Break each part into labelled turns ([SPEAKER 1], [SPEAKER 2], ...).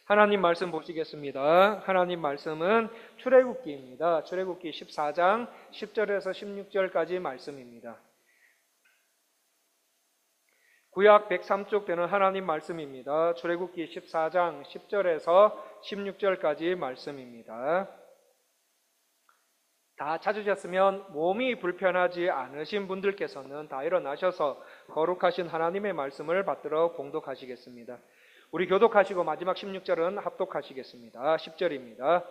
[SPEAKER 1] 하나님 말씀 보시겠습니다. 하나님 말씀은 출애굽기입니다. 출애굽기 14장 10절에서 16절까지 말씀입니다. 구약 103쪽 되는 하나님 말씀입니다. 출애굽기 14장 10절에서 16절까지 말씀입니다. 다 찾으셨으면 몸이 불편하지 않으신 분들께서는 다 일어나셔서 거룩하신 하나님의 말씀을 받들어 봉독하시겠습니다. 우리 교독하시고 마지막 16절은 합독하시겠습니다. 10절입니다.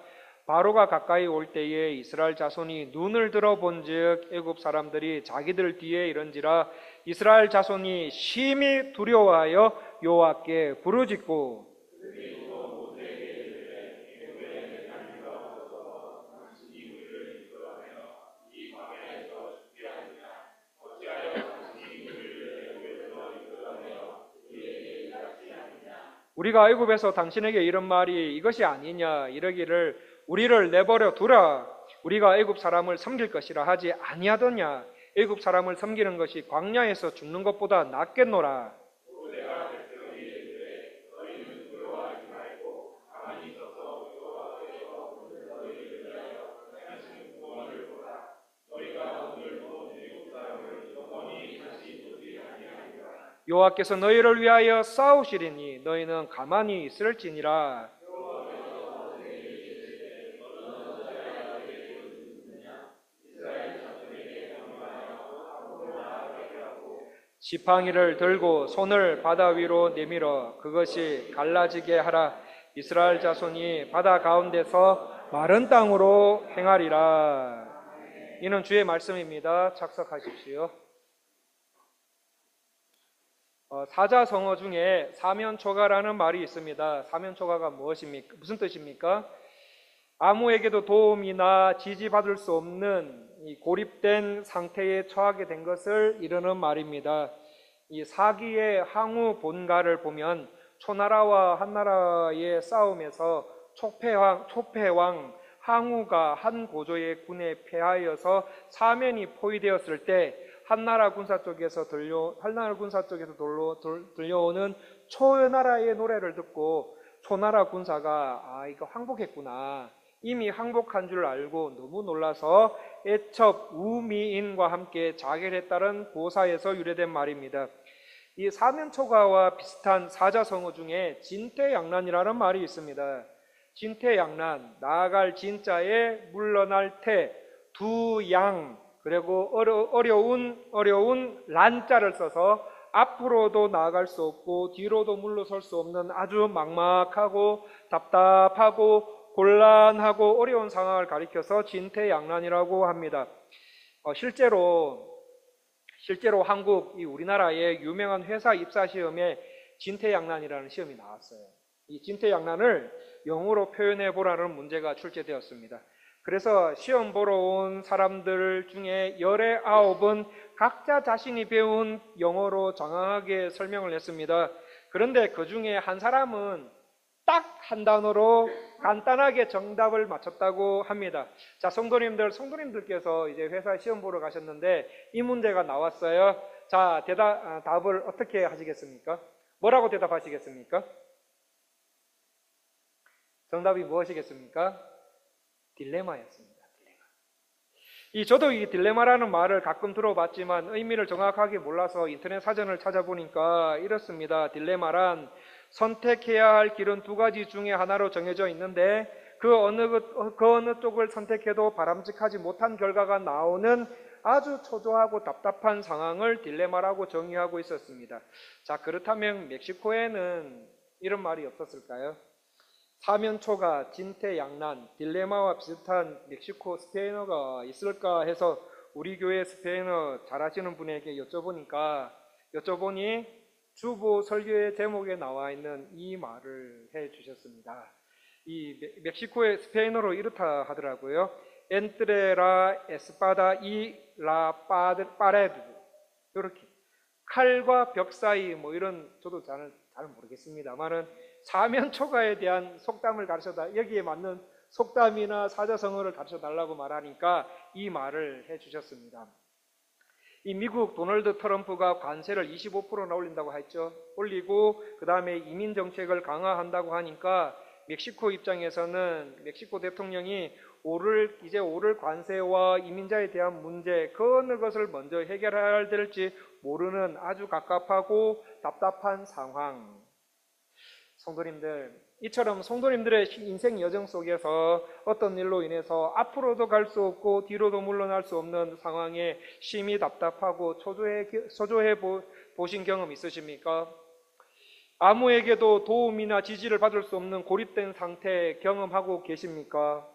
[SPEAKER 1] 바로가 가까이 올 때에 이스라엘 자손이 눈을 들어본즉 애굽 사람들이 자기들 뒤에 이른지라 이스라엘 자손이 심히 두려워하여 여호와께 부르짖고 우리가 애굽에서 당신에게 이런 말이 이것이 아니냐 이러기를 우리를 내버려 두라 우리가 애굽 사람을 섬길 것이라 하지 아니하더냐 애굽 사람을 섬기는 것이 광야에서 죽는 것보다 낫겠노라. 여호와께서 너희를 위하여 싸우시리니 너희는 가만히 있을지니라. 지팡이를 들고 손을 바다 위로 내밀어 그것이 갈라지게 하라. 이스라엘 자손이 바다 가운데서 마른 땅으로 행하리라. 이는 주의 말씀입니다. 착석하십시오. 사자성어 중에 사면초가라는 말이 있습니다. 사면초가가 무엇입니까? 무슨 뜻입니까? 아무에게도 도움이나 지지받을 수 없는 이 고립된 상태에 처하게 된 것을 이르는 말입니다. 이 사기의 항우 본가를 보면 초나라와 한나라의 싸움에서 초패왕 항우가 한 고조의 군에 패하여서 사면이 포위되었을 때 한나라 군사 쪽에서 들려오는 초나라의 노래를 듣고 초나라 군사가 이거 항복했구나. 이미 항복한 줄 알고 너무 놀라서 애첩 우미인과 함께 자결했다는 고사에서 유래된 말입니다. 이 사면초가와 비슷한 사자성어 중에 진퇴양난이라는 말이 있습니다. 진퇴양난, 나아갈 진자에 물러날 태, 두 양, 그리고 어려운 란자를 써서 앞으로도 나아갈 수 없고 뒤로도 물러설 수 없는 아주 막막하고 답답하고 곤란하고 어려운 상황을 가리켜서 진퇴양난이라고 합니다. 실제로 한국 우리나라의 유명한 회사 입사 시험에 진퇴양난이라는 시험이 나왔어요. 이 진퇴양난을 영어로 표현해 보라는 문제가 출제되었습니다. 그래서 시험 보러 온 사람들 중에 19은 각자 자신이 배운 영어로 장황하게 설명을 했습니다. 그런데 그 중에 한 사람은 딱 한 단어로 간단하게 정답을 맞췄다고 합니다. 자, 성도님들께서 이제 회사 시험 보러 가셨는데 이 문제가 나왔어요. 자, 답을 어떻게 하시겠습니까? 뭐라고 대답하시겠습니까? 정답이 무엇이겠습니까? 딜레마였습니다. 저도 이 딜레마라는 말을 가끔 들어봤지만 의미를 정확하게 몰라서 인터넷 사전을 찾아보니까 이렇습니다. 딜레마란 선택해야 할 길은 두 가지 중에 하나로 정해져 있는데 그 어느 쪽을 선택해도 바람직하지 못한 결과가 나오는 아주 초조하고 답답한 상황을 딜레마라고 정의하고 있었습니다. 자, 그렇다면 멕시코에는 이런 말이 없었을까요? 사면초가, 진퇴양난, 딜레마와 비슷한 멕시코 스페인어가 있을까 해서 우리 교회 스페인어 잘하시는 분에게 여쭤보니 주보 설교의 제목에 나와 있는 이 말을 해주셨습니다. 이 멕시코의 스페인어로 이렇다 하더라고요. Entre la espada y la pared. 이렇게 칼과 벽 사이 이런 저도 잘 모르겠습니다만은 사면초가에 대한 속담을 가르쳐다 여기에 맞는 속담이나 사자성어를 가르쳐달라고 말하니까 이 말을 해주셨습니다. 이 미국 도널드 트럼프가 관세를 25%나 올린다고 했죠. 올리고 그 다음에 이민 정책을 강화한다고 하니까 멕시코 입장에서는 멕시코 대통령이 이제 오를 관세와 이민자에 대한 문제, 그 어느 것을 먼저 해결해야 될지 모르는 아주 갑갑하고 답답한 상황. 성도님들, 이처럼 성도님들의 인생 여정 속에서 어떤 일로 인해서 앞으로도 갈 수 없고 뒤로도 물러날 수 없는 상황에 심히 답답하고 초조해 보신 경험 있으십니까? 아무에게도 도움이나 지지를 받을 수 없는 고립된 상태 경험하고 계십니까?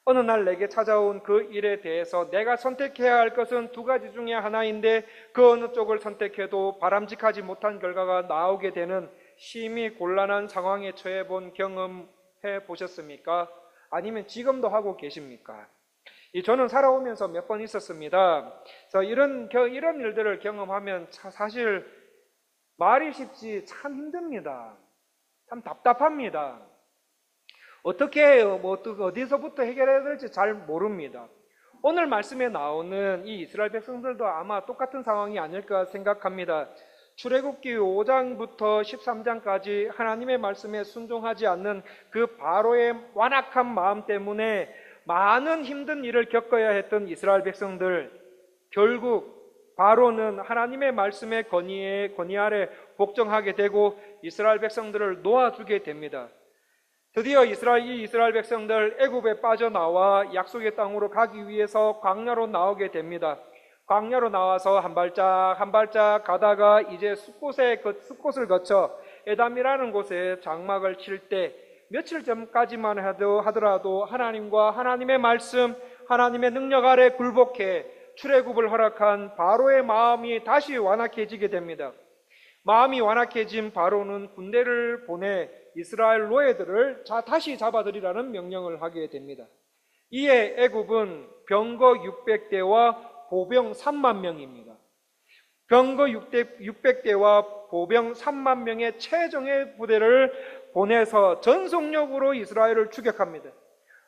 [SPEAKER 1] 어느 날 내게 찾아온 그 일에 대해서 내가 선택해야 할 것은 두 가지 중에 하나인데 그 어느 쪽을 선택해도 바람직하지 못한 결과가 나오게 되는 심히 곤란한 상황에 처해 본 경험해 보셨습니까? 아니면 지금도 하고 계십니까? 저는 살아오면서 몇 번 있었습니다. 그래서 이런 일들을 경험하면 사실 말이 쉽지 참 힘듭니다. 참 답답합니다. 어디서부터 해결해야 될지 잘 모릅니다. 오늘 말씀에 나오는 이 이스라엘 백성들도 아마 똑같은 상황이 아닐까 생각합니다. 출애굽기 5장부터 13장까지 하나님의 말씀에 순종하지 않는 그 바로의 완악한 마음 때문에 많은 힘든 일을 겪어야 했던 이스라엘 백성들, 결국 바로는 하나님의 말씀의 건의 아래 복종하게 되고 이스라엘 백성들을 놓아주게 됩니다. 드디어 이스라엘 백성들 애굽에 빠져나와 약속의 땅으로 가기 위해서 광야로 나오게 됩니다. 광야로 나와서 한 발짝 가다가 이제 숲곳을 거쳐 에담이라는 곳에 장막을 칠 때 며칠 전까지만 하더라도 하나님과 하나님의 말씀, 하나님의 능력 아래 굴복해 출애굽을 허락한 바로의 마음이 다시 완악해지게 됩니다. 마음이 완악해진 바로는 군대를 보내 이스라엘 노예들을 다시 잡아들이라는 명령을 하게 됩니다. 이에 애굽은 병거 600대와 보병 3만 명입니다. 병거 600대와 보병 3만 명의 최정예 부대를 보내서 전속력으로 이스라엘을 추격합니다.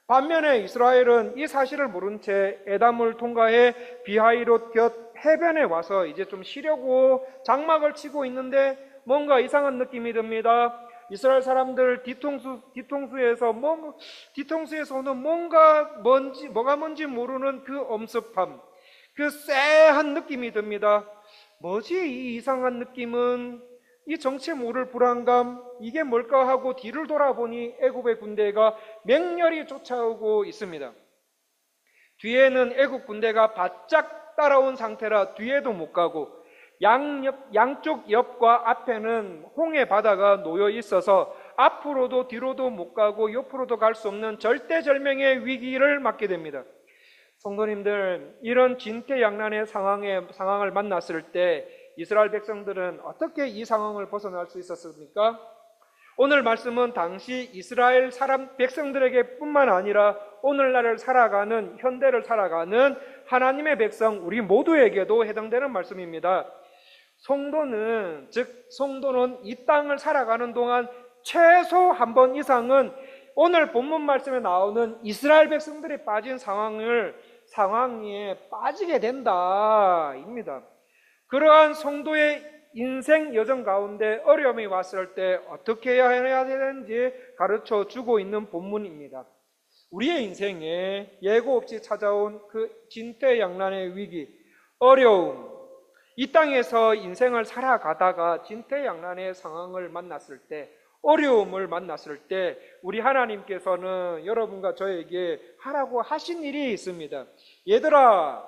[SPEAKER 1] 반면에 이스라엘은 이 사실을 모른 채 에담을 통과해 비하이롯 곁 해변에 와서 이제 좀 쉬려고 장막을 치고 있는데 뭔가 이상한 느낌이 듭니다. 이스라엘 사람들 뒤통수에서 오는 뭐가 뭔지 모르는 그 엄습함, 그 쎄한 느낌이 듭니다. 뭐지 이 이상한 느낌은, 이 정체 모를 불안감, 이게 뭘까 하고 뒤를 돌아보니 애굽의 군대가 맹렬히 쫓아오고 있습니다. 뒤에는 애굽 군대가 바짝 따라온 상태라 뒤에도 못 가고 양쪽 옆과 앞에는 홍해 바다가 놓여 있어서 앞으로도 뒤로도 못 가고 옆으로도 갈 수 없는 절대절명의 위기를 맞게 됩니다. 성도님들, 이런 진퇴양난의 상황을 만났을 때 이스라엘 백성들은 어떻게 이 상황을 벗어날 수 있었습니까? 오늘 말씀은 당시 이스라엘 백성들에게 뿐만 아니라 오늘날을 현대를 살아가는 하나님의 백성, 우리 모두에게도 해당되는 말씀입니다. 성도는 이 땅을 살아가는 동안 최소 한 번 이상은 오늘 본문 말씀에 나오는 이스라엘 백성들이 빠진 상황에 빠지게 된다입니다. 그러한 성도의 인생 여정 가운데 어려움이 왔을 때 어떻게 해야 되는지 가르쳐 주고 있는 본문입니다. 우리의 인생에 예고 없이 찾아온 그 진퇴양난의 위기, 어려움, 이 땅에서 인생을 살아가다가 진퇴양난의 상황을 만났을 때, 어려움을 만났을 때 우리 하나님께서는 여러분과 저에게 하라고 하신 일이 있습니다. 얘들아,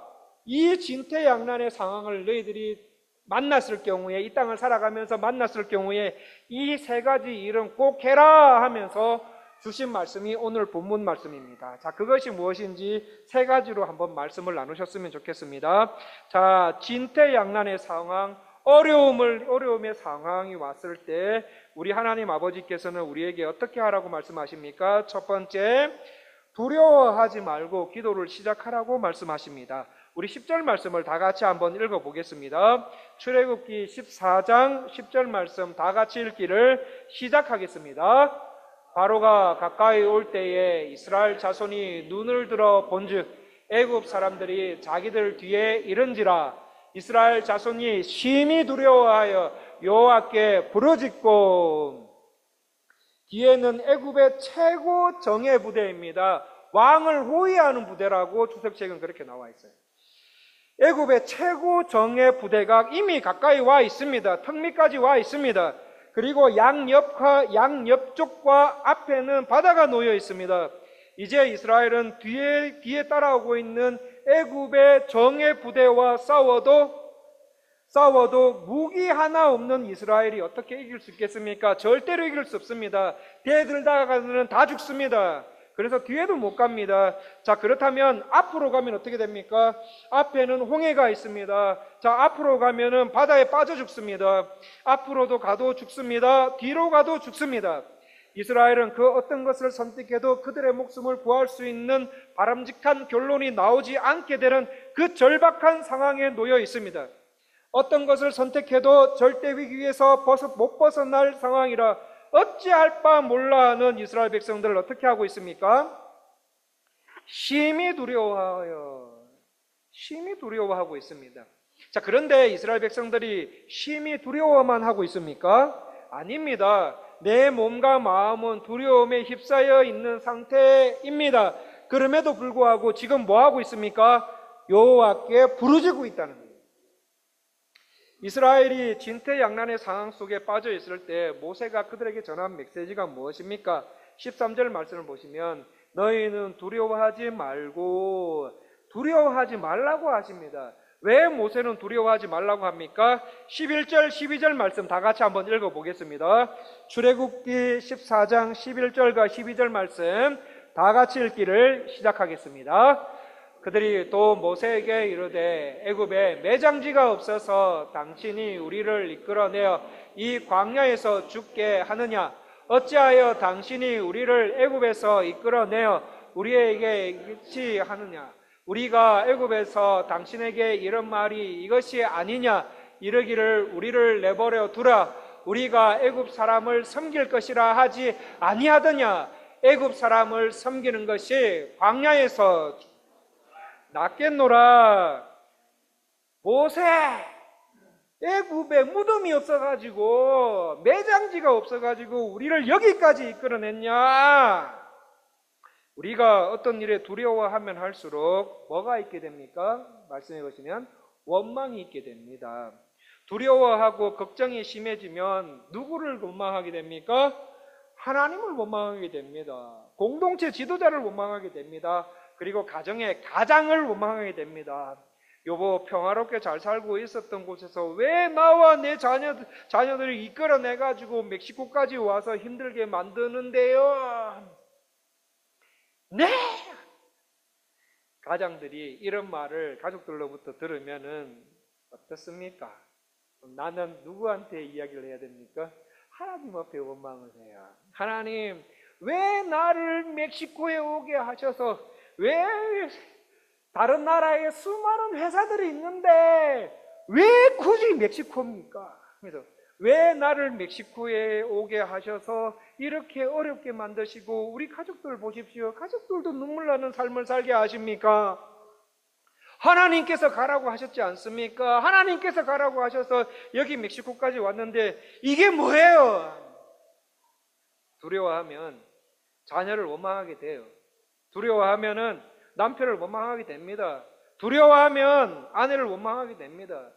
[SPEAKER 1] 이 진퇴양난의 상황을 너희들이 만났을 경우에, 이 땅을 살아가면서 만났을 경우에 이 세 가지 일은 꼭 해라 하면서 주신 말씀이 오늘 본문 말씀입니다. 자, 그것이 무엇인지 세 가지로 한번 말씀을 나누셨으면 좋겠습니다. 자, 진퇴양난의 상황, 어려움의 상황이 왔을 때 우리 하나님 아버지께서는 우리에게 어떻게 하라고 말씀하십니까? 첫 번째, 두려워하지 말고 기도를 시작하라고 말씀하십니다. 우리 10절 말씀을 다 같이 한번 읽어보겠습니다. 출애굽기 14장 10절 말씀 다 같이 읽기를 시작하겠습니다. 바로가 가까이 올 때에 이스라엘 자손이 눈을 들어 본즉 애굽 사람들이 자기들 뒤에 이른지라 이스라엘 자손이 심히 두려워하여 여호와께 부르짖고. 뒤에는 애굽의 최고 정예 부대입니다. 왕을 호위하는 부대라고 주석책은 그렇게 나와 있어요. 애굽의 최고 정예 부대가 이미 가까이 와 있습니다. 턱 밑까지 와 있습니다. 그리고 양옆쪽과 앞에는 바다가 놓여 있습니다. 이제 이스라엘은 뒤에 따라오고 있는 애굽의 정예 부대와 싸워도 무기 하나 없는 이스라엘이 어떻게 이길 수 있겠습니까? 절대로 이길 수 없습니다. 대들다가는 다 죽습니다. 그래서 뒤에도 못 갑니다. 자, 그렇다면 앞으로 가면 어떻게 됩니까? 앞에는 홍해가 있습니다. 자, 앞으로 가면은 바다에 빠져 죽습니다. 앞으로도 가도 죽습니다. 뒤로 가도 죽습니다. 이스라엘은 그 어떤 것을 선택해도 그들의 목숨을 구할 수 있는 바람직한 결론이 나오지 않게 되는 그 절박한 상황에 놓여 있습니다. 어떤 것을 선택해도 절대 위기에서 못 벗어날 상황이라 어찌할 바 몰라 하는 이스라엘 백성들을 어떻게 하고 있습니까? 심히 두려워하고 있습니다. 자, 그런데 이스라엘 백성들이 심히 두려워만 하고 있습니까? 아닙니다. 내 몸과 마음은 두려움에 휩싸여 있는 상태입니다. 그럼에도 불구하고 지금 뭐 하고 있습니까? 여호와께 부르짖고 있다는 거예요. 이스라엘이 진퇴양난의 상황 속에 빠져 있을 때 모세가 그들에게 전한 메시지가 무엇입니까? 13절 말씀을 보시면 너희는 두려워하지 말라고 하십니다. 왜 모세는 두려워하지 말라고 합니까? 11절, 12절 말씀 다 같이 한번 읽어보겠습니다. 출애굽기 14장 11절과 12절 말씀 다 같이 읽기를 시작하겠습니다. 그들이 또 모세에게 이르되 애굽에 매장지가 없어서 당신이 우리를 이끌어내어 이 광야에서 죽게 하느냐? 어찌하여 당신이 우리를 애굽에서 이끌어내어 우리에게 이같이 하느냐? 우리가 애굽에서 당신에게 이런 말이 이것이 아니냐? 이르기를 우리를 내버려 두라. 우리가 애굽 사람을 섬길 것이라 하지 아니하더냐? 애굽 사람을 섬기는 것이 광야에서 낫겠노라. 모세, 애굽에 무덤이 없어가지고 매장지가 없어가지고 우리를 여기까지 이끌어냈냐? 우리가 어떤 일에 두려워하면 할수록 뭐가 있게 됩니까? 말씀해 보시면 원망이 있게 됩니다. 두려워하고 걱정이 심해지면 누구를 원망하게 됩니까? 하나님을 원망하게 됩니다. 공동체 지도자를 원망하게 됩니다. 그리고 가정의 가장을 원망하게 됩니다. 여보, 평화롭게 잘 살고 있었던 곳에서 왜 나와 내 자녀들을 이끌어내가지고 멕시코까지 와서 힘들게 만드는데요? 네! 가장들이 이런 말을 가족들로부터 들으면은 어떻습니까? 나는 누구한테 이야기를 해야 됩니까? 하나님 앞에 원망을 해요. 하나님, 왜 나를 멕시코에 오게 하셔서 왜 다른 나라에 수많은 회사들이 있는데 왜 굳이 멕시코입니까? 그래서 왜 나를 멕시코에 오게 하셔서 이렇게 어렵게 만드시고 우리 가족들 보십시오. 가족들도 눈물 나는 삶을 살게 하십니까? 하나님께서 가라고 하셨지 않습니까? 하나님께서 가라고 하셔서 여기 멕시코까지 왔는데 이게 뭐예요? 두려워하면 자녀를 원망하게 돼요. 두려워하면은 남편을 원망하게 됩니다. 두려워하면 아내를 원망하게 됩니다.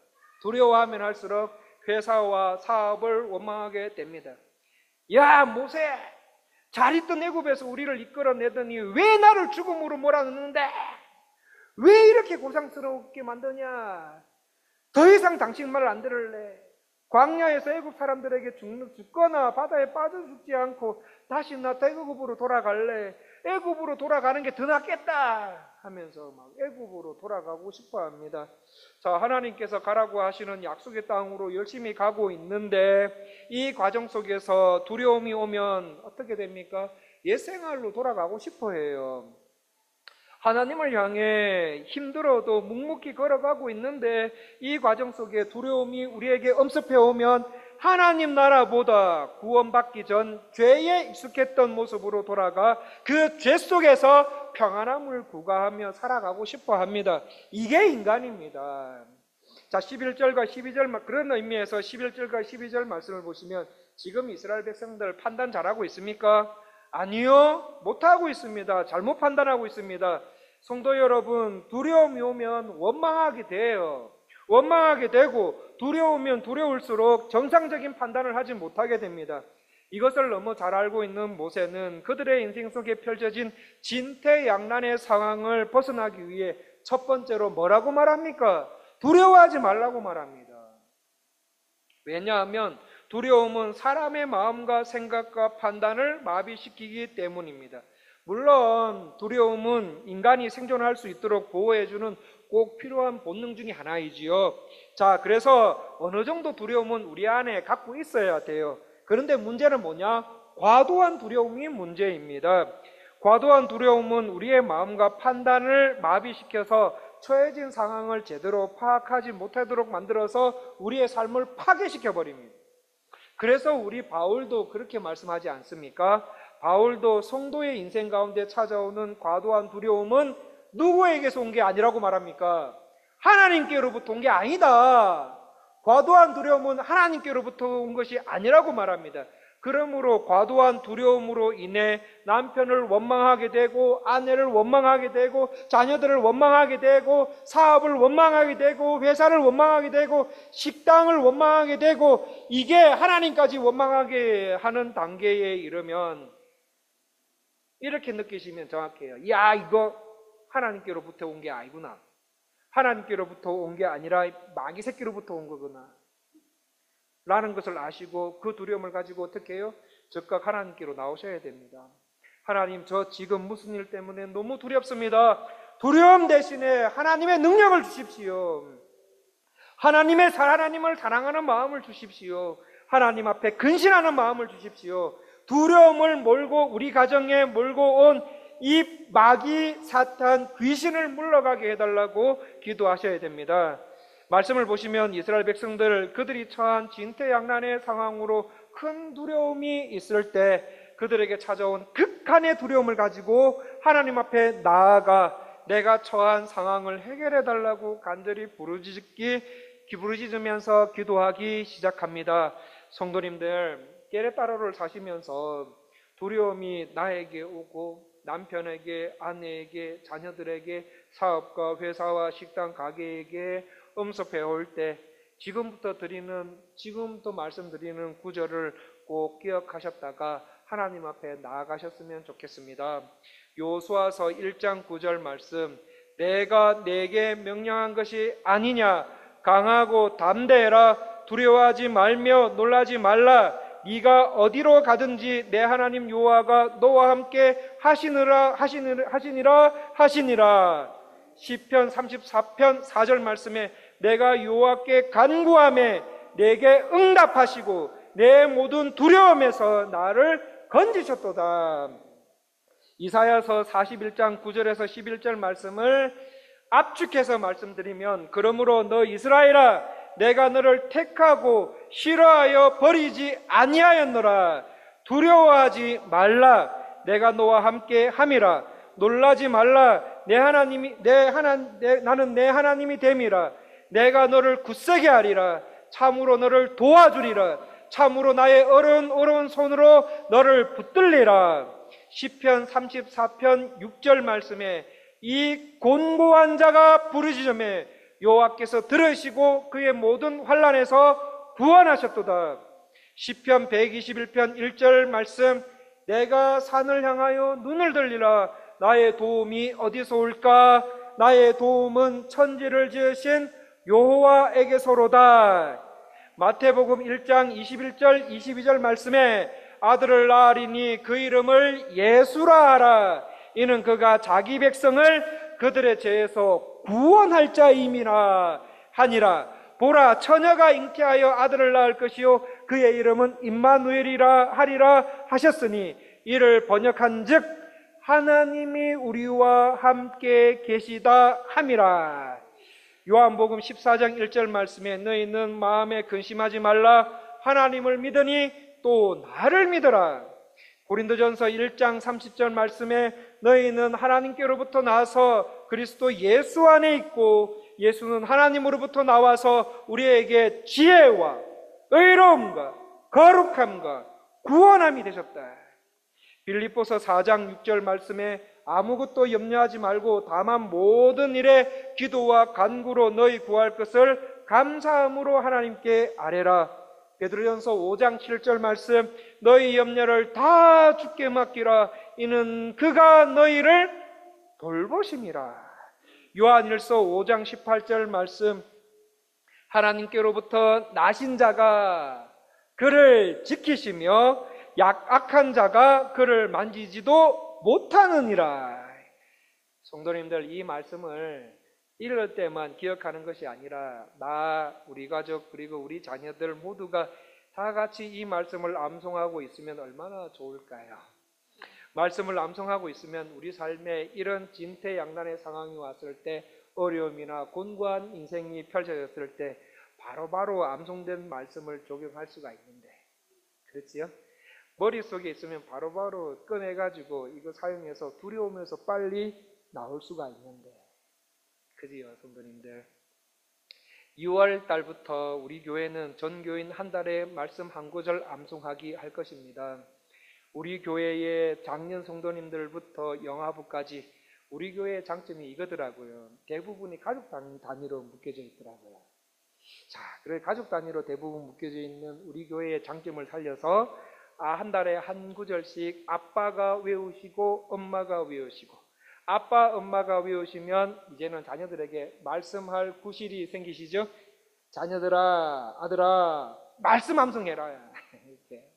[SPEAKER 1] 두려워하면 할수록 회사와 사업을 원망하게 됩니다. 야, 모세, 잘 있던 애굽에서 우리를 이끌어내더니 왜 나를 죽음으로 몰아넣는데? 왜 이렇게 고상스럽게 만드냐? 더 이상 당신 말을 안 들을래. 광야에서 애굽 사람들에게 죽거나 바다에 빠져 죽지 않고 다시 나 애굽으로 돌아갈래. 애굽으로 돌아가는 게 더 낫겠다 하면서 막 애굽으로 돌아가고 싶어 합니다. 자, 하나님께서 가라고 하시는 약속의 땅으로 열심히 가고 있는데 이 과정 속에서 두려움이 오면 어떻게 됩니까? 옛생활로 돌아가고 싶어 해요. 하나님을 향해 힘들어도 묵묵히 걸어가고 있는데 이 과정 속에 두려움이 우리에게 엄습해 오면 하나님 나라보다 구원받기 전 죄에 익숙했던 모습으로 돌아가 그 죄 속에서 평안함을 구가하며 살아가고 싶어 합니다. 이게 인간입니다. 자, 11절과 12절, 그런 의미에서 11절과 12절 말씀을 보시면 지금 이스라엘 백성들 판단 잘하고 있습니까? 아니요, 못하고 있습니다. 잘못 판단하고 있습니다. 성도 여러분, 두려움이 오면 원망하게 돼요. 원망하게 되고 두려우면 두려울수록 정상적인 판단을 하지 못하게 됩니다. 이것을 너무 잘 알고 있는 모세는 그들의 인생 속에 펼쳐진 진퇴양난의 상황을 벗어나기 위해 첫 번째로 뭐라고 말합니까? 두려워하지 말라고 말합니다. 왜냐하면 두려움은 사람의 마음과 생각과 판단을 마비시키기 때문입니다. 물론 두려움은 인간이 생존할 수 있도록 보호해주는 꼭 필요한 본능 중에 하나이지요. 자, 그래서 어느 정도 두려움은 우리 안에 갖고 있어야 돼요. 그런데 문제는 뭐냐? 과도한 두려움이 문제입니다. 과도한 두려움은 우리의 마음과 판단을 마비시켜서 처해진 상황을 제대로 파악하지 못하도록 만들어서 우리의 삶을 파괴시켜버립니다. 그래서 우리 바울도 그렇게 말씀하지 않습니까? 바울도 성도의 인생 가운데 찾아오는 과도한 두려움은 누구에게서 온 게 아니라고 말합니까? 하나님께로부터 온 게 아니다. 과도한 두려움은 하나님께로부터 온 것이 아니라고 말합니다. 그러므로 과도한 두려움으로 인해 남편을 원망하게 되고 아내를 원망하게 되고 자녀들을 원망하게 되고 사업을 원망하게 되고 회사를 원망하게 되고 식당을 원망하게 되고 이게 하나님까지 원망하게 하는 단계에 이르면 이렇게 느끼시면 정확해요. 야, 이거 하나님께로부터 온 게 아니구나. 하나님께로부터 온 게 아니라 마귀 새끼로부터 온 거구나 라는 것을 아시고 그 두려움을 가지고 어떻게 해요? 즉각 하나님께로 나오셔야 됩니다. 하나님, 저 지금 무슨 일 때문에 너무 두렵습니다. 두려움 대신에 하나님의 능력을 주십시오. 하나님을 사랑하는 마음을 주십시오. 하나님 앞에 근신하는 마음을 주십시오. 두려움을 몰고 우리 가정에 몰고 온 이 마귀, 사탄, 귀신을 물러가게 해달라고 기도하셔야 됩니다. 말씀을 보시면 이스라엘 백성들 그들이 처한 진퇴양난의 상황으로 큰 두려움이 있을 때 그들에게 찾아온 극한의 두려움을 가지고 하나님 앞에 나아가 내가 처한 상황을 해결해 달라고 간절히 부르짖으면서 기도하기 시작합니다. 성도님들, 게레따로를 사시면서 두려움이 나에게 오고 남편에게, 아내에게, 자녀들에게, 사업과 회사와 식당, 가게에게 엄습해 올 때 지금부터 말씀드리는 구절을 꼭 기억하셨다가 하나님 앞에 나아가셨으면 좋겠습니다. 요수아서 1장 9절 말씀, 내가 내게 명령한 것이 아니냐? 강하고 담대해라. 두려워하지 말며 놀라지 말라. 네가 어디로 가든지 내 하나님 여호와가 너와 함께 하시니라. 시편 34편 4절 말씀에 내가 여호와께 간구하매 내게 응답하시고 내 모든 두려움에서 나를 건지셨도다. 이사야서 41장 9절에서 11절 말씀을 압축해서 말씀드리면, 그러므로 너 이스라엘아, 내가 너를 택하고 싫어하여 버리지 아니하였노라. 두려워하지 말라. 내가 너와 함께 함이라. 놀라지 말라. 나는 내 하나님이 됨이라. 내가 너를 굳세게 하리라. 참으로 너를 도와주리라. 참으로 나의 어려운 손으로 너를 붙들리라. 시편 34편 6절 말씀에 이 곤고한 자가 부르짖음에 여호와께서 들으시고 그의 모든 환난에서 구원하셨도다. 시편 121편 1절 말씀, 내가 산을 향하여 눈을 들리라. 나의 도움이 어디서 올까? 나의 도움은 천지를 지으신 여호와에게서로다. 마태복음 1장 21절 22절 말씀에 아들을 낳으리니 그 이름을 예수라 하라. 이는 그가 자기 백성을 그들의 죄에서 구원할 자임이라 하니라. 보라, 처녀가 잉태하여 아들을 낳을 것이요 그의 이름은 임마누엘이라 하리라 하셨으니 이를 번역한즉 하나님이 우리와 함께 계시다 함이라. 요한복음 14장 1절 말씀에 너희는 마음에 근심하지 말라. 하나님을 믿으니 또 나를 믿어라. 고린도전서 1장 30절 말씀에 너희는 하나님께로부터 나와서 그리스도 예수 안에 있고 예수는 하나님으로부터 나와서 우리에게 지혜와 의로움과 거룩함과 구원함이 되셨다. 빌립보서 4장 6절 말씀에 아무것도 염려하지 말고 다만 모든 일에 기도와 간구로 너희 구할 것을 감사함으로 하나님께 아뢰라. 베드로전서 5장 7절 말씀, 너희 염려를 다 주께 맡기라. 이는 그가 너희를 돌보심이라. 요한일서 5장 18절 말씀, 하나님께로부터 나신 자가 그를 지키시며 악한 자가 그를 만지지도 못하느니라. 성도님들, 이 말씀을 읽을 때만 기억하는 것이 아니라 나, 우리 가족, 그리고 우리 자녀들 모두가 다 같이 이 말씀을 암송하고 있으면 얼마나 좋을까요? 말씀을 암송하고 있으면 우리 삶에 이런 진퇴양난의 상황이 왔을 때, 어려움이나 곤고한 인생이 펼쳐졌을 때 바로바로 암송된 말씀을 적용할 수가 있는데, 그렇지요? 머릿속에 있으면 바로바로 꺼내가지고 이거 사용해서 두려우면서 빨리 나올 수가 있는데, 그지요, 성도님들? 6월 달부터 우리 교회는 전교인 한 달에 말씀 한 구절 암송하기 할 것입니다. 우리 교회의 작년 성도님들부터 영화부까지 우리 교회의 장점이 이거더라고요. 대부분이 가족 단위로 묶여져 있더라고요. 자, 그래 가족 단위로 대부분 묶여져 있는 우리 교회의 장점을 살려서 한 달에 한 구절씩 아빠가 외우시고 엄마가 외우시고, 아빠, 엄마가 외우시면 이제는 자녀들에게 말씀할 구실이 생기시죠? 자녀들아, 아들아, 말씀 암송해라. 이렇게.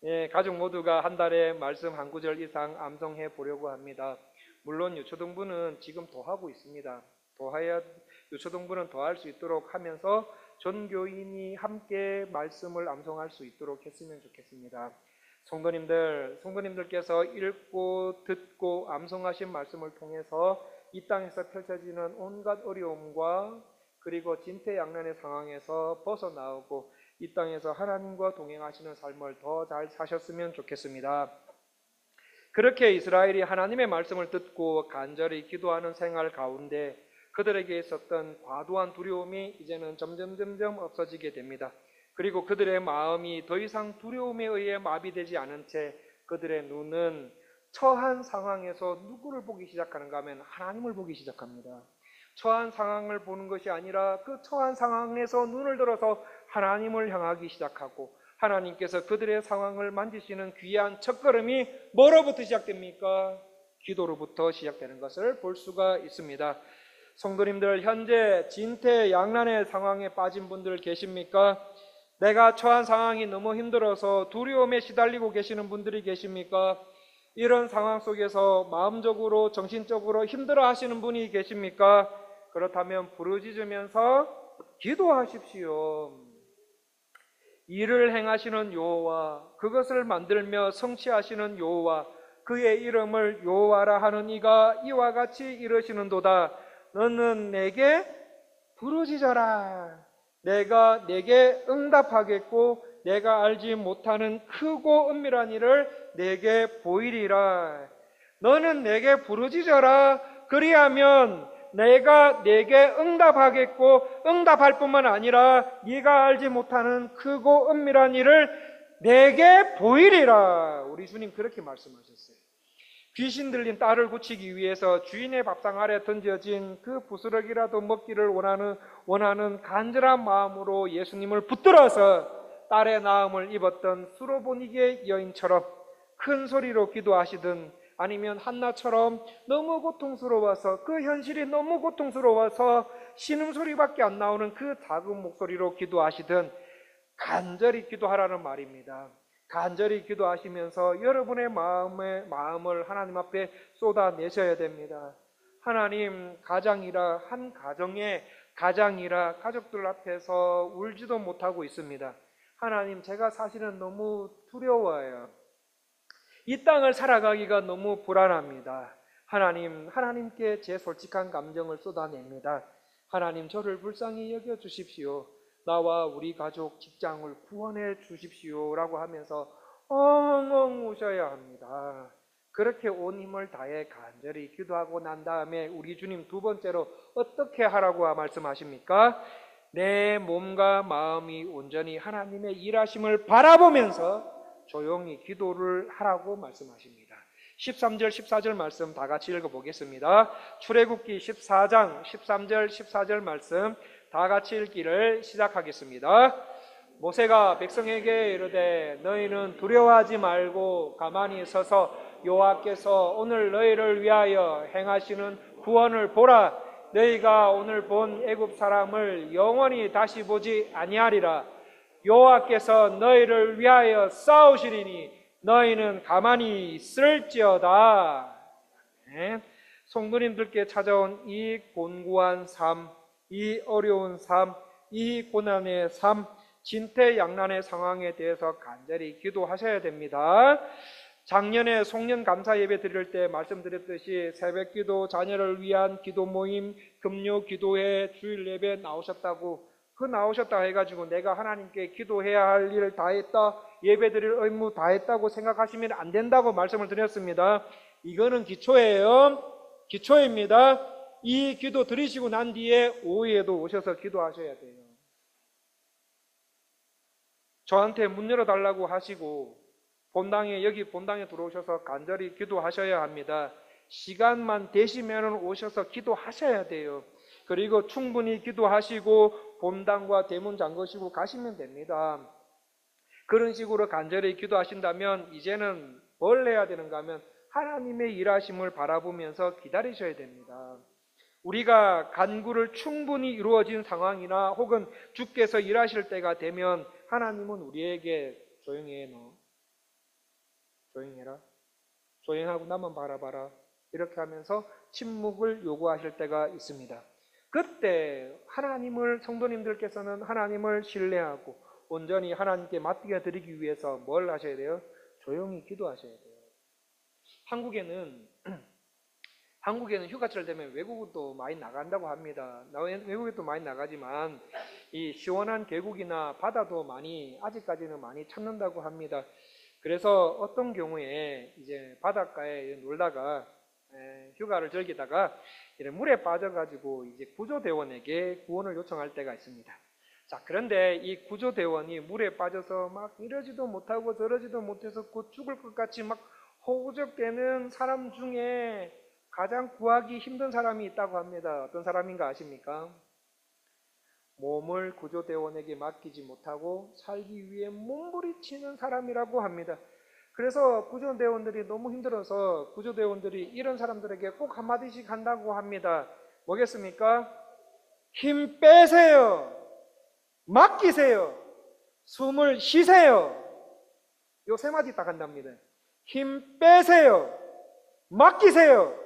[SPEAKER 1] 예, 가족 모두가 한 달에 말씀 한 구절 이상 암송해 보려고 합니다. 물론 유초등부는 지금 더 하고 있습니다. 유초등부는 더 할 수 있도록 하면서 전교인이 함께 말씀을 암송할 수 있도록 했으면 좋겠습니다. 성도님들께서 읽고 듣고 암송하신 말씀을 통해서 이 땅에서 펼쳐지는 온갖 어려움과 그리고 진퇴양난의 상황에서 벗어나오고 이 땅에서 하나님과 동행하시는 삶을 더 잘 사셨으면 좋겠습니다. 그렇게 이스라엘이 하나님의 말씀을 듣고 간절히 기도하는 생활 가운데 그들에게 있었던 과도한 두려움이 이제는 점점 없어지게 됩니다. 그리고 그들의 마음이 더 이상 두려움에 의해 마비되지 않은 채 그들의 눈은 처한 상황에서 누구를 보기 시작하는가 하면 하나님을 보기 시작합니다. 처한 상황을 보는 것이 아니라 그 처한 상황에서 눈을 들어서 하나님을 향하기 시작하고, 하나님께서 그들의 상황을 만지시는 귀한 첫걸음이 뭐로부터 시작됩니까? 기도로부터 시작되는 것을 볼 수가 있습니다. 성도님들, 현재 진퇴양난의 상황에 빠진 분들 계십니까? 내가 처한 상황이 너무 힘들어서 두려움에 시달리고 계시는 분들이 계십니까? 이런 상황 속에서 마음적으로 정신적으로 힘들어 하시는 분이 계십니까? 그렇다면 부르짖으면서 기도하십시오. 일을 행하시는 여호와, 그것을 만들며 성취하시는 여호와, 그의 이름을 여호와라 하는 이가 이와 같이 이르시는도다. 너는 내게 부르짖어라. 내가 내게 응답하겠고 내가 알지 못하는 크고 은밀한 일을 내게 보이리라. 너는 내게 부르짖어라. 그리하면 내가 내게 응답하겠고, 응답할 뿐만 아니라 네가 알지 못하는 크고 은밀한 일을 내게 보이리라. 우리 주님 그렇게 말씀하셨어요. 귀신 들린 딸을 고치기 위해서 주인의 밥상 아래 던져진 그 부스러기라도 먹기를 원하는 간절한 마음으로 예수님을 붙들어서 딸의 나음을 입었던 수로보니게 여인처럼 큰 소리로 기도하시든, 아니면 한나처럼 너무 고통스러워서, 그 현실이 너무 고통스러워서 신음소리밖에 안 나오는 그 작은 목소리로 기도하시든 간절히 기도하라는 말입니다. 간절히 기도하시면서 여러분의 마음을 하나님 앞에 쏟아내셔야 됩니다. 하나님, 한 가정의 가장이라 가족들 앞에서 울지도 못하고 있습니다. 하나님, 제가 사실은 너무 두려워요. 이 땅을 살아가기가 너무 불안합니다. 하나님께 제 솔직한 감정을 쏟아냅니다. 하나님, 저를 불쌍히 여겨주십시오. 나와 우리 가족, 직장을 구원해 주십시오 라고 하면서 엉엉 우셔야 합니다. 그렇게 온 힘을 다해 간절히 기도하고 난 다음에 우리 주님 두 번째로 어떻게 하라고 말씀하십니까? 내 몸과 마음이 온전히 하나님의 일하심을 바라보면서 조용히 기도를 하라고 말씀하십니다. 13절, 14절 말씀 다 같이 읽어보겠습니다. 출애굽기 14장 13절, 14절 말씀 다 같이 읽기를 시작하겠습니다. 모세가 백성에게 이르되 너희는 두려워하지 말고 가만히 서서 여호와께서 오늘 너희를 위하여 행하시는 구원을 보라. 너희가 오늘 본 애굽 사람을 영원히 다시 보지 아니하리라. 여호와께서 너희를 위하여 싸우시리니 너희는 가만히 있을지어다. 네. 성도님들께 찾아온 이 곤고한 삶, 이 어려운 삶, 이 고난의 삶, 진퇴양난의 상황에 대해서 간절히 기도하셔야 됩니다. 작년에 송년 감사 예배 드릴 때 말씀드렸듯이 새벽 기도, 자녀를 위한 기도 모임, 금요 기도회, 주일 예배 나오셨다고, 그 나오셨다 해가지고 내가 하나님께 기도해야 할 일을 다 했다, 예배 드릴 의무 다 했다고 생각하시면 안 된다고 말씀을 드렸습니다. 이거는 기초예요. 기초입니다. 이 기도 드리시고 난 뒤에 오후에도 오셔서 기도하셔야 돼요. 저한테 문 열어달라고 하시고 여기 본당에 들어오셔서 간절히 기도하셔야 합니다. 시간만 되시면 오셔서 기도하셔야 돼요. 그리고 충분히 기도하시고 본당과 대문 잠그시고 가시면 됩니다. 그런 식으로 간절히 기도하신다면 이제는 뭘 해야 되는가 하면 하나님의 일하심을 바라보면서 기다리셔야 됩니다. 우리가 간구를 충분히 이루어진 상황이나 혹은 주께서 일하실 때가 되면 하나님은 우리에게 조용히 해, 너 조용해라, 조용하고 나만 바라봐라, 이렇게 하면서 침묵을 요구하실 때가 있습니다. 그때 성도님들께서는 하나님을 신뢰하고 온전히 하나님께 맡겨 드리기 위해서 뭘 하셔야 돼요? 조용히 기도하셔야 돼요. 한국에는 휴가철 되면 외국도 많이 나간다고 합니다. 외국에도 많이 나가지만 이 시원한 계곡이나 바다도 아직까지는 많이 찾는다고 합니다. 그래서 어떤 경우에 이제 바닷가에 놀다가 휴가를 즐기다가 물에 빠져가지고 이제 구조대원에게 구원을 요청할 때가 있습니다. 자, 그런데 이 구조대원이 물에 빠져서 막 이러지도 못하고 저러지도 못해서 곧 죽을 것 같이 막 허우적대는 사람 중에 가장 구하기 힘든 사람이 있다고 합니다. 어떤 사람인가 아십니까? 몸을 구조대원에게 맡기지 못하고 살기 위해 몸부림치는 사람이라고 합니다. 그래서 구조대원들이 너무 힘들어서 구조대원들이 이런 사람들에게 꼭 한마디씩 한다고 합니다. 뭐겠습니까? 힘 빼세요. 맡기세요. 숨을 쉬세요. 요 세 마디 딱 한답니다. 힘 빼세요. 맡기세요.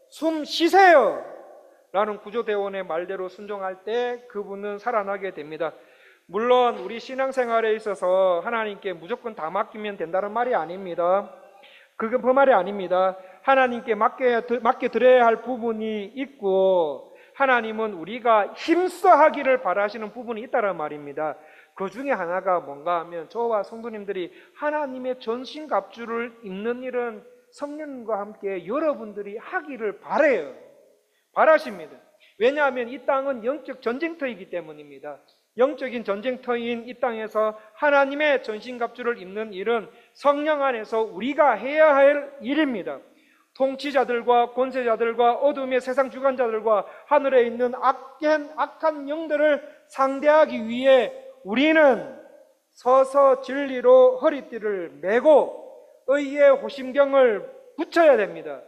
[SPEAKER 1] 숨 쉬세요. 라는 구조대원의 말대로 순종할 때 그분은 살아나게 됩니다. 물론 우리 신앙생활에 있어서 하나님께 무조건 다 맡기면 된다는 말이 아닙니다. 그건 그 말이 아닙니다. 하나님께 맡겨드려야 할 부분이 있고 하나님은 우리가 힘써 하기를 바라시는 부분이 있다는 말입니다. 그 중에 하나가 뭔가 하면 저와 성도님들이 하나님의 전신갑주를 입는 일은 성령님과 함께 여러분들이 하기를 바라십니다. 왜냐하면 이 땅은 영적 전쟁터이기 때문입니다. 영적인 전쟁터인 이 땅에서 하나님의 전신갑주를 입는 일은 성령 안에서 우리가 해야 할 일입니다. 통치자들과 권세자들과 어둠의 세상 주관자들과 하늘에 있는 악한 영들을 상대하기 위해 우리는 서서 진리로 허리띠를 메고 의의 호심경을 붙여야 됩니다.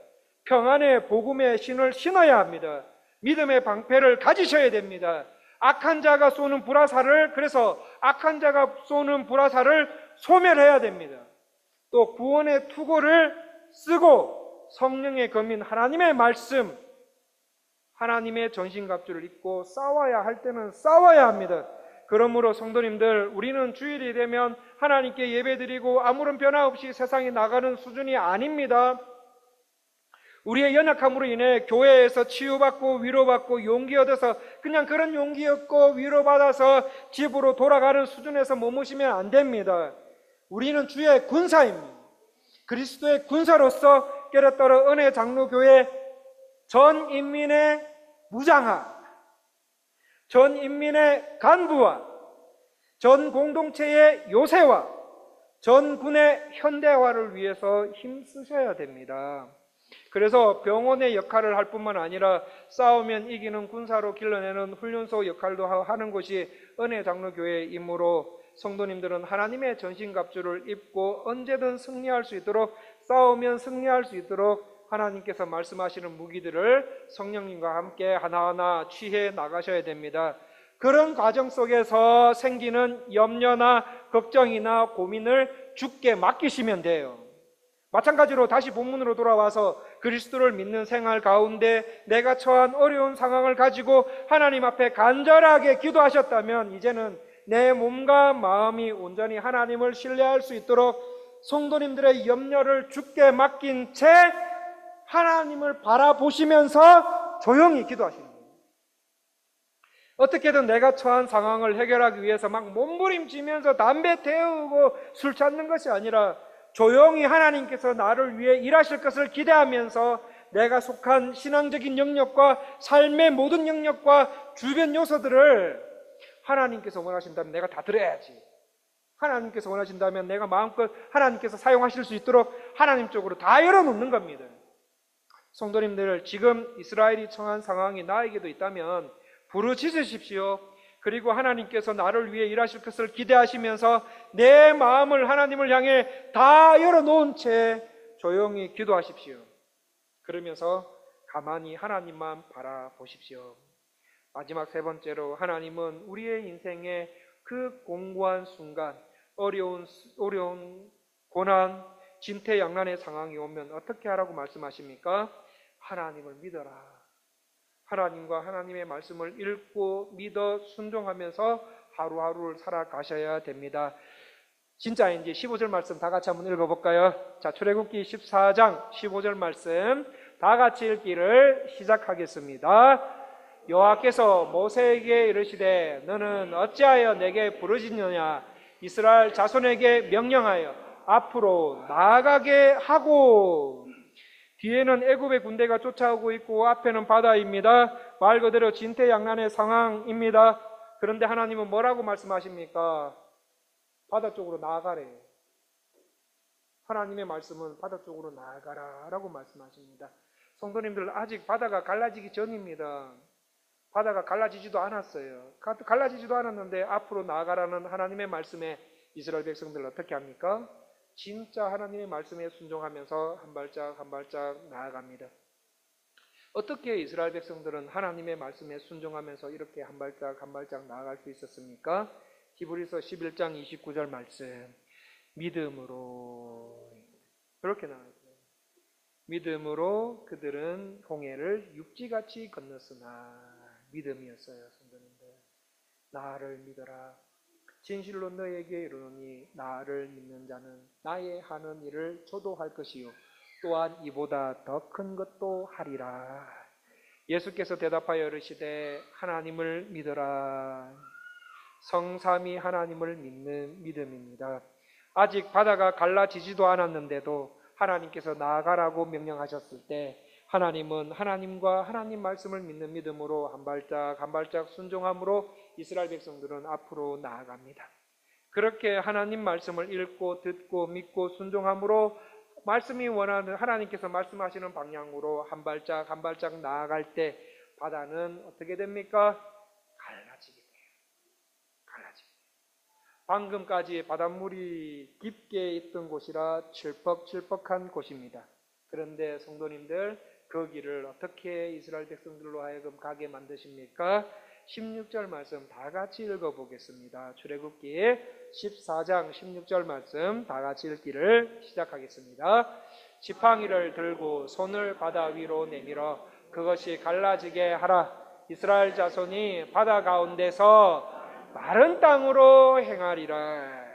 [SPEAKER 1] 평안의 복음의 신을 신어야 합니다. 믿음의 방패를 가지셔야 됩니다. 악한 자가 쏘는 불화살을 소멸해야 됩니다. 또 구원의 투구를 쓰고 성령의 검인 하나님의 말씀, 하나님의 전신갑주를 입고 싸워야 할 때는 싸워야 합니다. 그러므로 성도님들, 우리는 주일이 되면 하나님께 예배드리고 아무런 변화 없이 세상에 나가는 수준이 아닙니다. 우리의 연약함으로 인해 교회에서 치유받고 위로받고 용기 얻어서 그냥 그런 용기 얻고 위로받아서 집으로 돌아가는 수준에서 머무시면 안 됩니다. 우리는 주의 군사입니다. 그리스도의 군사로서 깨르떠러 은혜 장로교회 전 인민의 무장하, 전 인민의 간부와 전 공동체의 요새와 전 군의 현대화를 위해서 힘쓰셔야 됩니다. 그래서 병원의 역할을 할 뿐만 아니라 싸우면 이기는 군사로 길러내는 훈련소 역할도 하는 것이 은혜장로교회의 임무로 성도님들은 하나님의 전신갑주를 입고 언제든 승리할 수 있도록, 싸우면 승리할 수 있도록 하나님께서 말씀하시는 무기들을 성령님과 함께 하나하나 취해 나가셔야 됩니다. 그런 과정 속에서 생기는 염려나 걱정이나 고민을 주께 맡기시면 돼요. 마찬가지로 다시 본문으로 돌아와서 그리스도를 믿는 생활 가운데 내가 처한 어려운 상황을 가지고 하나님 앞에 간절하게 기도하셨다면 이제는 내 몸과 마음이 온전히 하나님을 신뢰할 수 있도록 성도님들의 염려를 주께 맡긴 채 하나님을 바라보시면서 조용히 기도하시는 거예요. 어떻게든 내가 처한 상황을 해결하기 위해서 막 몸부림치면서 담배 태우고 술 찾는 것이 아니라 조용히 하나님께서 나를 위해 일하실 것을 기대하면서 내가 속한 신앙적인 영역과 삶의 모든 영역과 주변 요소들을 하나님께서 원하신다면 내가 다 들어야지. 하나님께서 원하신다면 내가 마음껏 하나님께서 사용하실 수 있도록 하나님 쪽으로 다 열어놓는 겁니다. 성도님들, 지금 이스라엘이 처한 상황이 나에게도 있다면 부르짖으십시오. 그리고 하나님께서 나를 위해 일하실 것을 기대하시면서 내 마음을 하나님을 향해 다 열어놓은 채 조용히 기도하십시오. 그러면서 가만히 하나님만 바라보십시오. 마지막 세 번째로, 하나님은 우리의 인생의 그 공고한 순간, 어려운 고난, 진퇴양난의 상황이 오면 어떻게 하라고 말씀하십니까? 하나님을 믿어라. 하나님과 하나님의 말씀을 읽고 믿어 순종하면서 하루하루를 살아가셔야 됩니다. 진짜인지 15절 말씀 다 같이 한번 읽어볼까요? 자, 출애굽기 14장 15절 말씀 다 같이 읽기를 시작하겠습니다. 여호와께서 모세에게 이르시되 너는 어찌하여 내게 부르짖느냐? 이스라엘 자손에게 명령하여 앞으로 나아가게 하고. 뒤에는 애굽의 군대가 쫓아오고 있고 앞에는 바다입니다. 말 그대로 진퇴양난의 상황입니다. 그런데 하나님은 뭐라고 말씀하십니까? 바다 쪽으로 나아가래. 하나님의 말씀은 바다 쪽으로 나아가라 라고 말씀하십니다. 성도님들, 아직 바다가 갈라지기 전입니다. 바다가 갈라지지도 않았어요. 갈라지지도 않았는데 앞으로 나아가라는 하나님의 말씀에 이스라엘 백성들 어떻게 합니까? 진짜 하나님의 말씀에 순종하면서 한 발짝 한 발짝 나아갑니다. 어떻게 이스라엘 백성들은 하나님의 말씀에 순종하면서 이렇게 한 발짝 한 발짝 나아갈 수 있었습니까? 히브리서 11장 29절 말씀, 믿음으로 그렇게 나와있어요. 믿음으로 그들은 홍해를 육지같이 건넜으나. 믿음이었어요. 성도님들, 나를 믿어라. 진실로 너에게 이르노니 나를 믿는 자는 나의 하는 일을 저도 할 것이요 또한 이보다 더 큰 것도 하리라. 예수께서 대답하여 이르시되 하나님을 믿어라. 성삼위 하나님을 믿는 믿음입니다. 아직 바다가 갈라지지도 않았는데도 하나님께서 나아가라고 명령하셨을 때 하나님은 하나님과 하나님 말씀을 믿는 믿음으로 한 발짝 한 발짝 순종함으로 이스라엘 백성들은 앞으로 나아갑니다. 그렇게 하나님 말씀을 읽고 듣고 믿고 순종함으로 말씀이 원하는 하나님께서 말씀하시는 방향으로 한 발짝 한 발짝 나아갈 때 바다는 어떻게 됩니까? 갈라지게 돼요. 갈라지게 돼요. 방금까지 바닷물이 깊게 있던 곳이라 칠퍽칠퍽한 곳입니다. 그런데 성도님들, 그 길을 어떻게 이스라엘 백성들로 하여금 가게 만드십니까? 16절 말씀 다 같이 읽어보겠습니다. 출애굽기 14장 16절 말씀 다 같이 읽기를 시작하겠습니다. 지팡이를 들고 손을 바다 위로 내밀어 그것이 갈라지게 하라. 이스라엘 자손이 바다 가운데서 마른 땅으로 행하리라.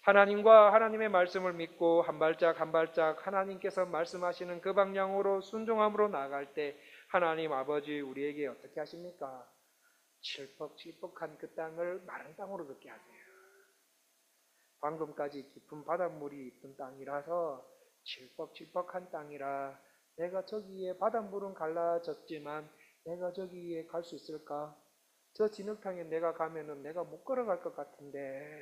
[SPEAKER 1] 하나님과 하나님의 말씀을 믿고 한 발짝 한 발짝 하나님께서 말씀하시는 그 방향으로 순종함으로 나아갈 때 하나님 아버지 우리에게 어떻게 하십니까? 칠퍽칠퍽한 그 땅을 마른 땅으로 걷게 하세요. 방금까지 깊은 바닷물이 있던 땅이라서 칠퍽칠퍽한 땅이라 내가 저기에 바닷물은 갈라졌지만 내가 저기에 갈 수 있을까? 저 진흙탕에 내가 가면은 내가 못 걸어갈 것 같은데.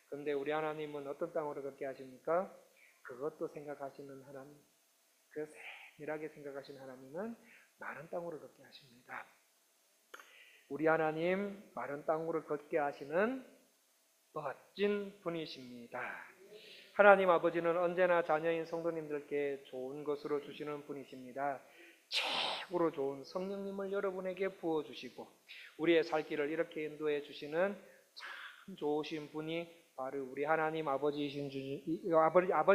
[SPEAKER 1] 근데 우리 하나님은 어떤 땅으로 걷게 하십니까? 그것도 생각하시는 하나님, 그 세밀하게 생각하시는 하나님은 마른 땅으로 걷게 하십니다. 우리 하나님 마른 땅으로 걷게 하시는 멋진 분이십니다. 하나님 아버지는 언제나 자녀인 성도님들께 좋은 것으로 주시는 분이십니다. 최고로 좋은 성령님을 여러분에게 부어주시고 우리의 살 길을 이렇게 인도해 주시는 참 좋으신 분이 바로 우리 하나님 아버지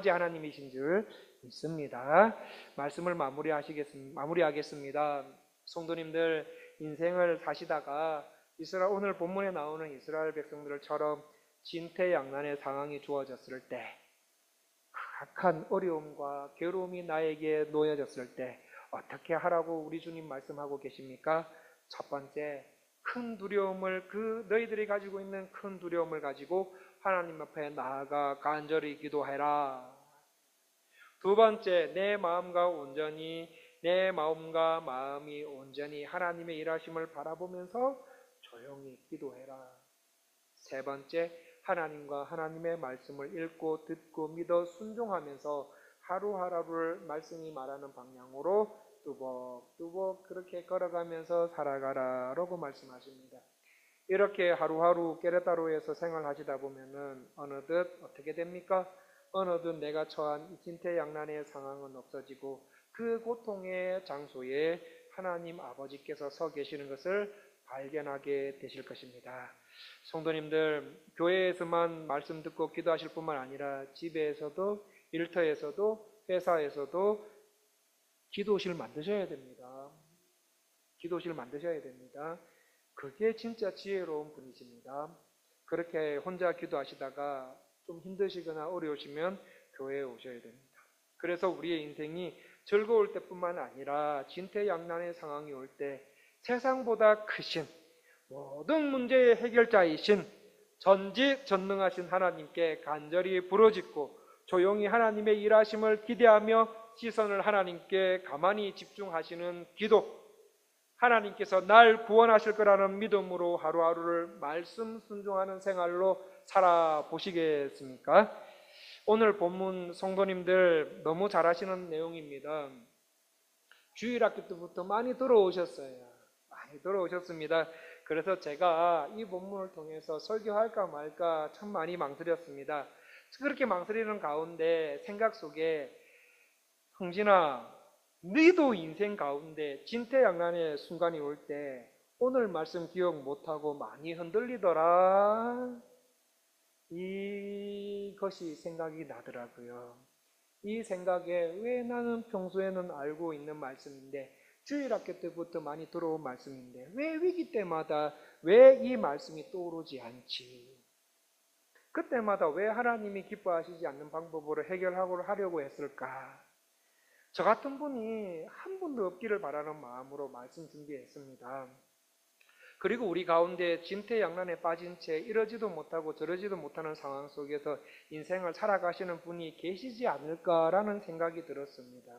[SPEAKER 1] 하나님이신 줄 믿습니다. 말씀을 마무리하겠습니다. 성도님들 인생을 사시다가 오늘 본문에 나오는 이스라엘 백성들처럼 진퇴양난의 상황이 주어졌을 때, 악한 어려움과 괴로움이 나에게 놓여졌을 때 어떻게 하라고 우리 주님 말씀하고 계십니까? 첫 번째, 큰 두려움을, 너희들이 가지고 있는 큰 두려움을 가지고 하나님 앞에 나아가 간절히 기도해라. 두 번째, 내 마음과 마음이 온전히 하나님의 일하심을 바라보면서 조용히 기도해라. 세 번째, 하나님과 하나님의 말씀을 읽고 듣고 믿어 순종하면서 하루하루를 말씀이 말하는 방향으로 뚜벅뚜벅 그렇게 걸어가면서 살아가라라고 말씀하십니다. 이렇게 하루하루 깨레따로에서 생활하시다 보면은 어느덧 어떻게 됩니까? 어느덧 내가 처한 진퇴양난의 상황은 없어지고 그 고통의 장소에 하나님 아버지께서 서 계시는 것을 발견하게 되실 것입니다. 성도님들, 교회에서만 말씀 듣고 기도하실 뿐만 아니라 집에서도, 일터에서도, 회사에서도 기도실 만드셔야 됩니다. 기도실 만드셔야 됩니다. 그게 진짜 지혜로운 분이십니다. 그렇게 혼자 기도하시다가 좀 힘드시거나 어려우시면 교회에 오셔야 됩니다. 그래서 우리의 인생이 즐거울 때뿐만 아니라 진퇴양난의 상황이 올 때 세상보다 크신 모든 문제의 해결자이신 전지전능하신 하나님께 간절히 부르짖고 조용히 하나님의 일하심을 기대하며 시선을 하나님께 가만히 집중하시는 기도, 하나님께서 날 구원하실 거라는 믿음으로 하루하루를 말씀 순종하는 생활로 살아보시겠습니까? 오늘 본문 성도님들 너무 잘 아시는 내용입니다. 주일학교 때부터 많이 들어오셨어요. 많이 들어오셨습니다. 그래서 제가 이 본문을 통해서 설교할까 말까 참 많이 망설였습니다. 그렇게 망설이는 가운데 생각 속에, 흥진아, 너도 인생 가운데 진퇴양난의 순간이 올 때 오늘 말씀 기억 못하고 많이 흔들리더라. 이것이 생각이 나더라고요. 이 생각에 왜 나는 평소에는 알고 있는 말씀인데, 주일학교 때부터 많이 들어온 말씀인데 왜 위기 때마다 왜 이 말씀이 떠오르지 않지? 그때마다 왜 하나님이 기뻐하시지 않는 방법으로 해결하려고 했을까? 저 같은 분이 한 분도 없기를 바라는 마음으로 말씀 준비했습니다. 그리고 우리 가운데 진퇴양난에 빠진 채 이러지도 못하고 저러지도 못하는 상황 속에서 인생을 살아가시는 분이 계시지 않을까라는 생각이 들었습니다.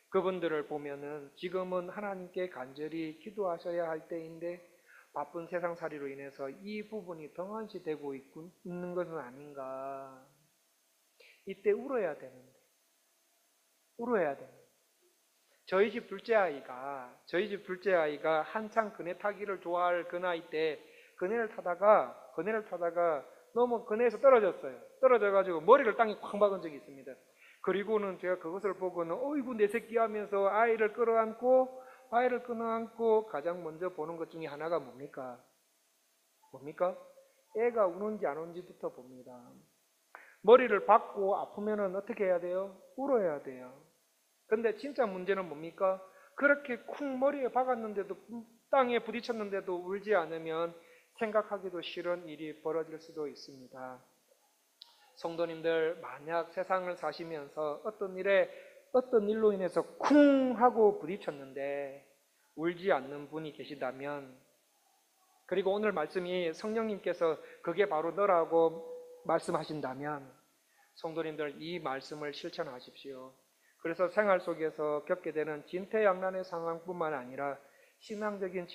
[SPEAKER 1] 그분들을 보면은 지금은 하나님께 간절히 기도하셔야 할 때인데 바쁜 세상살이로 인해서 이 부분이 등한시되고 있는 것은 아닌가. 이때 울어야 되는데. 저희 집 둘째 아이가 한창 그네 타기를 좋아할 그 나이 때 그네를 타다가 너무 그네에서 떨어졌어요. 떨어져가지고 머리를 땅에 쾅 박은 적이 있습니다. 그리고는 제가 그것을 보고는 어이구 내 새끼 하면서 아이를 끌어안고 가장 먼저 보는 것 중에 하나가 뭡니까? 애가 우는지 안 우는지부터 봅니다. 머리를 박고 아프면은 어떻게 해야 돼요? 울어야 돼요. 근데 진짜 문제는 뭡니까? 그렇게 쿵 머리에 박았는데도, 땅에 부딪혔는데도 울지 않으면 생각하기도 싫은 일이 벌어질 수도 있습니다. 성도님들, 만약 세상을 사시면서 어떤 일로 인해서 쿵 하고 부딪혔는데 울지 않는 분이 계시다면, 그리고 오늘 말씀이 성령님께서 그게 바로 너라고 말씀하신다면 성도님들 이 말씀을 실천하십시오. 그래서 생활 속에서 겪게 되는 진퇴양난의 상황뿐만 아니라 신앙적인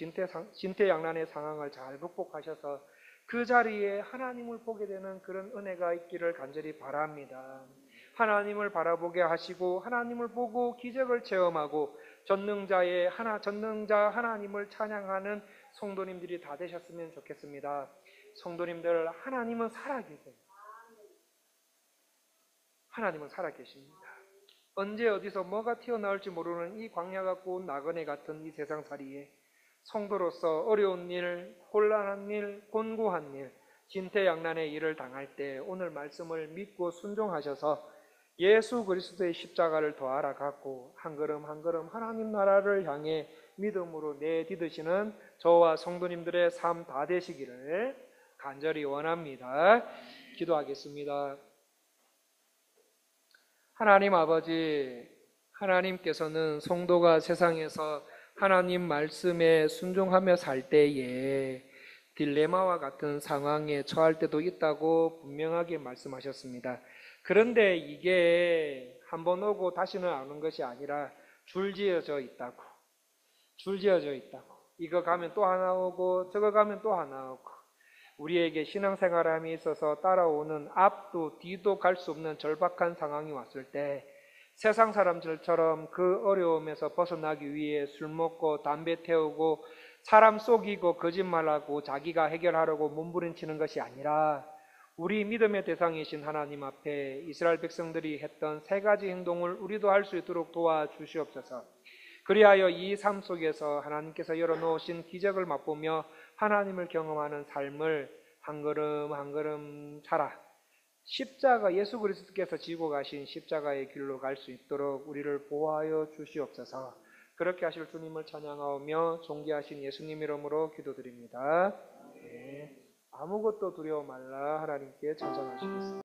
[SPEAKER 1] 진퇴양난의 상황을 잘 극복하셔서 그 자리에 하나님을 보게 되는 그런 은혜가 있기를 간절히 바랍니다. 하나님을 바라보게 하시고 하나님을 보고 기적을 체험하고 전능자 하나님을 찬양하는 성도님들이 다 되셨으면 좋겠습니다. 성도님들, 하나님은 살아계세요. 하나님은 살아계십니다. 언제 어디서 뭐가 튀어나올지 모르는 이 광야 같고 나그네 같은 이 세상살이에 성도로서 어려운 일, 곤란한 일, 곤고한 일, 진퇴양난의 일을 당할 때 오늘 말씀을 믿고 순종하셔서 예수 그리스도의 십자가를 더 알아갖고 한 걸음 한 걸음 하나님 나라를 향해 믿음으로 내디드시는 저와 성도님들의 삶 다 되시기를 간절히 원합니다. 기도하겠습니다. 하나님 아버지, 하나님께서는 성도가 세상에서 하나님 말씀에 순종하며 살 때에 딜레마와 같은 상황에 처할 때도 있다고 분명하게 말씀하셨습니다. 그런데 이게 한번 오고 다시는 안 오는 것이 아니라 줄지어져 있다고. 이거 가면 또 하나 오고 저거 가면 또 하나 오고. 우리에게 신앙생활함에 있어서 따라오는 앞도 뒤도 갈 수 없는 절박한 상황이 왔을 때 세상 사람들처럼 그 어려움에서 벗어나기 위해 술 먹고 담배 태우고 사람 속이고 거짓말하고 자기가 해결하려고 몸부림치는 것이 아니라 우리 믿음의 대상이신 하나님 앞에 이스라엘 백성들이 했던 세 가지 행동을 우리도 할 수 있도록 도와주시옵소서. 그리하여 이 삶 속에서 하나님께서 열어놓으신 기적을 맛보며 하나님을 경험하는 삶을 한 걸음 한 걸음 살아 십자가, 예수 그리스도께서 지고 가신 십자가의 길로 갈 수 있도록 우리를 보호하여 주시옵소서. 그렇게 하실 주님을 찬양하오며 존귀하신 예수님 이름으로 기도드립니다. 네. 아무것도 두려워 말라. 하나님께 전전하시겠습니다.